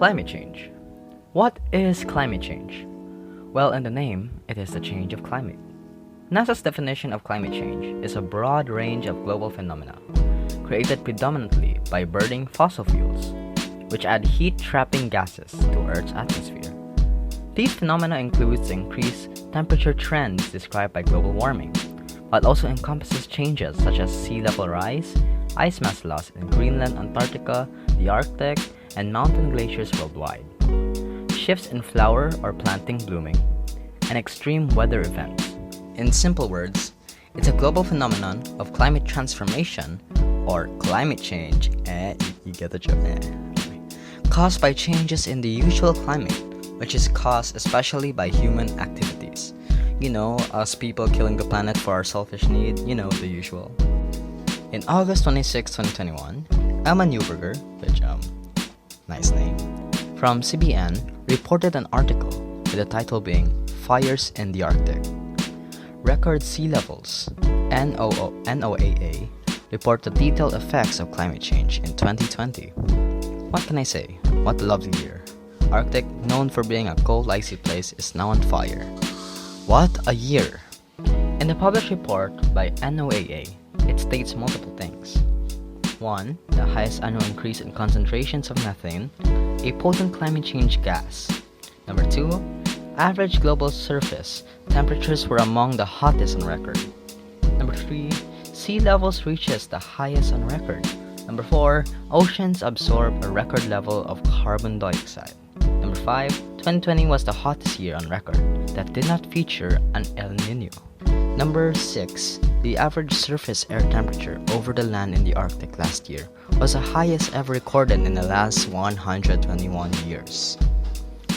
Climate change. What is climate change? Well, in the name, it is the change of climate. NASA's definition of climate change is a broad range of global phenomena created predominantly by burning fossil fuels, which add heat-trapping gases to Earth's atmosphere. These phenomena include the increased temperature trends described by global warming, but also encompasses changes such as sea level rise, ice mass loss in Greenland, Antarctica, the Arctic, and mountain glaciers worldwide, shifts in flower or planting blooming, and extreme weather events. In simple words, it's a global phenomenon of climate transformation or climate change, you get the joke, caused by changes in the usual climate, which is caused especially by human activities. You know, us people killing the planet for our selfish need, you know, the usual. In August 26, 2021, Emma Newberger, which, nice name, from CBN reported an article with the title being Fires in the Arctic. Record sea levels, NOAA, report the detailed effects of climate change in 2020. What can I say? What a lovely year. Arctic, known for being a cold, icy place, is now on fire. What a year! In the published report by NOAA, it states multiple things. 1. The highest annual increase in concentrations of methane, a potent climate change gas. 2. Average global surface temperatures were among the hottest on record. 3. Sea levels reaches the highest on record. 4. Oceans absorb a record level of carbon dioxide. 5. 2020 was the hottest year on record that did not feature an El Niño. 6. The average surface air temperature over the land in the Arctic last year was the highest ever recorded in the last 121 years.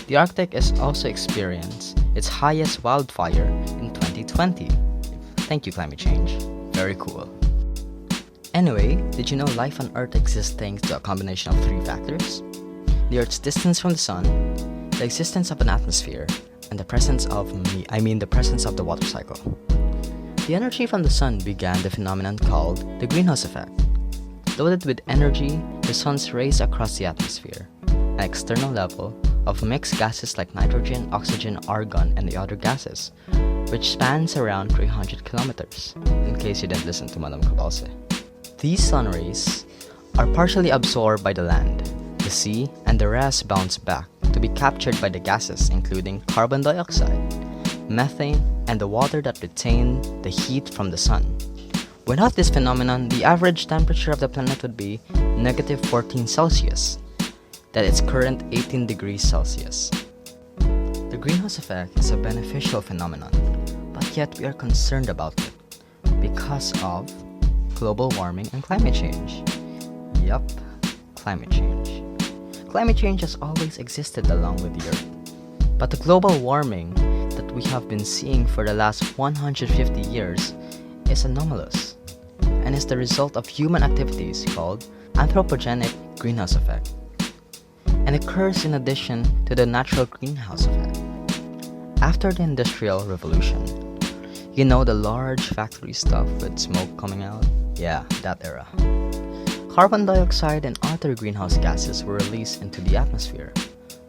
The Arctic has also experienced its highest wildfire in 2020. Thank you, climate change. Very cool. Anyway, did you know life on Earth exists thanks to a combination of 3 factors? The Earth's distance from the Sun, the existence of an atmosphere, and the presence of the water cycle. The energy from the Sun began the phenomenon called the greenhouse effect. Loaded with energy, the Sun's rays across the atmosphere, an external level of mixed gases like nitrogen, oxygen, argon, and the other gases, which spans around 300 kilometers, in case you didn't listen to Madam Cabalse. These sun rays are partially absorbed by the land, the sea, and the rest bounce back to be captured by the gases including carbon dioxide, methane, and the water that retain the heat from the sun. Without this phenomenon, the average temperature of the planet would be negative 14 Celsius, that its current 18 degrees Celsius. The greenhouse effect is a beneficial phenomenon, but yet we are concerned about it because of global warming and climate change. Yup, climate change. Climate change has always existed along with the Earth, but the global warming that we have been seeing for the last 150 years is anomalous and is the result of human activities called anthropogenic greenhouse effect, and occurs in addition to the natural greenhouse effect. After the Industrial Revolution, you know, the large factory stuff with smoke coming out? Yeah, that era. Carbon dioxide and other greenhouse gases were released into the atmosphere,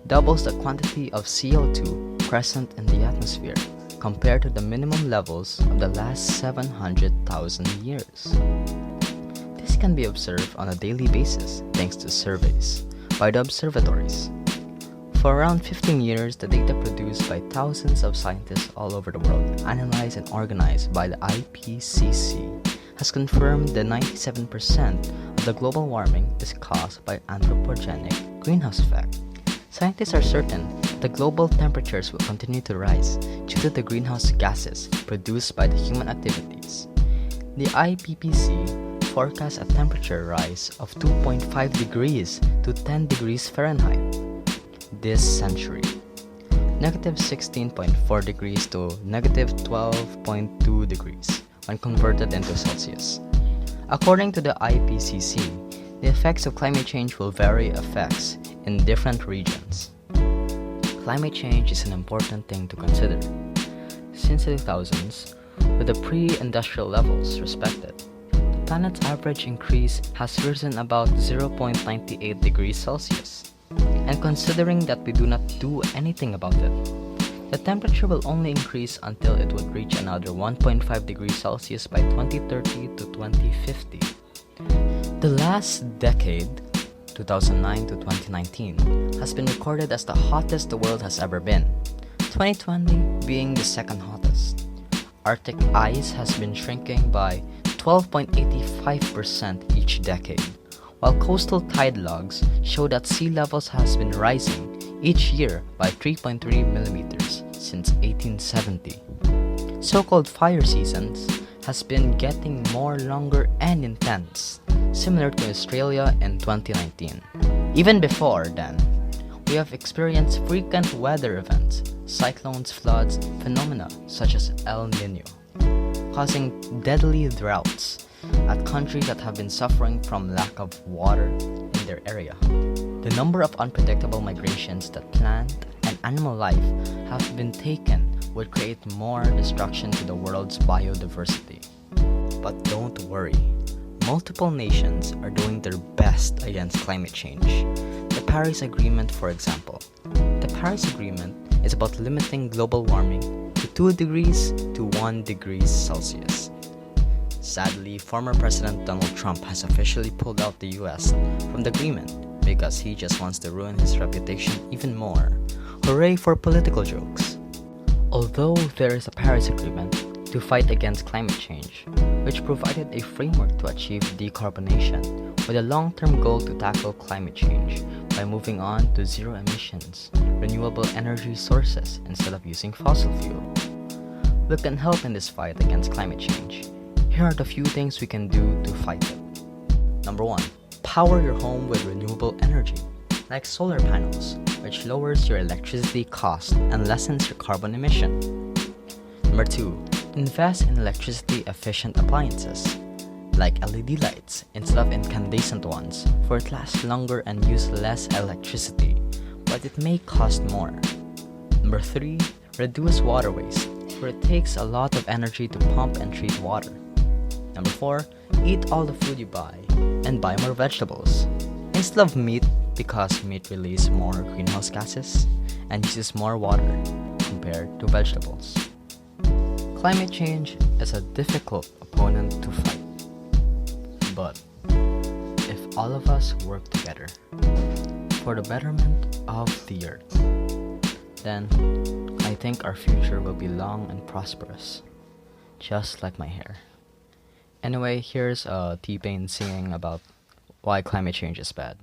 doubles the quantity of CO2 present in the atmosphere compared to the minimum levels of the last 700,000 years. This can be observed on a daily basis thanks to surveys by the observatories. For around 15 years, the data produced by thousands of scientists all over the world, analyzed and organized by the IPCC, has confirmed that 97% of the global warming is caused by anthropogenic greenhouse effect. Scientists are certain that the global temperatures will continue to rise due to the greenhouse gases produced by the human activities. The IPCC forecasts a temperature rise of 2.5 degrees to 10 degrees Fahrenheit this century, negative 16.4 degrees to negative 12.2 degrees when converted into Celsius. According to the IPCC, the effects of climate change will vary effects in different regions. Climate change is an important thing to consider. Since the 2000s, with the pre-industrial levels respected, the planet's average increase has risen about 0.98 degrees Celsius. And considering that we do not do anything about it, the temperature will only increase until it would reach another 1.5 degrees Celsius by 2030 to 2050. The last decade, 2009 to 2019, has been recorded as the hottest the world has ever been, 2020 being the second hottest. Arctic ice has been shrinking by 12.85% each decade, while coastal tide logs show that sea levels has been rising each year by 3.3 millimeters since 1870. So-called fire seasons has been getting more longer and intense, similar to Australia in 2019. Even before then, we have experienced frequent weather events, cyclones, floods, phenomena such as El Niño, causing deadly droughts at countries that have been suffering from lack of water in their area. The number of unpredictable migrations that plant and animal life have been taken would create more destruction to the world's biodiversity. But don't worry, multiple nations are doing their best against climate change. The Paris Agreement, for example. The Paris Agreement is about limiting global warming to 2 degrees to 1 degree Celsius. Sadly, former President Donald Trump has officially pulled out the US from the agreement because he just wants to ruin his reputation even more. Hooray for political jokes! Although there is a Paris Agreement to fight against climate change, which provided a framework to achieve decarbonation with a long-term goal to tackle climate change by moving on to zero emissions, renewable energy sources instead of using fossil fuel. We can help in this fight against climate change. Here are the few things we can do to fight it. Number 1. Power your home with renewable energy, like solar panels, which lowers your electricity cost and lessens your carbon emission. Number 2. Invest in electricity-efficient appliances, like LED lights instead of incandescent ones, for it lasts longer and use less electricity, but it may cost more. Number 3. Reduce water waste, for it takes a lot of energy to pump and treat water. Number 4. Eat all the food you buy, and buy more vegetables, instead of meat, because meat releases more greenhouse gases and uses more water compared to vegetables. Climate change is a difficult opponent to fight, but if all of us work together for the betterment of the earth, then I think our future will be long and prosperous, just like my hair. Anyway, here's T-Pain singing about why climate change is bad.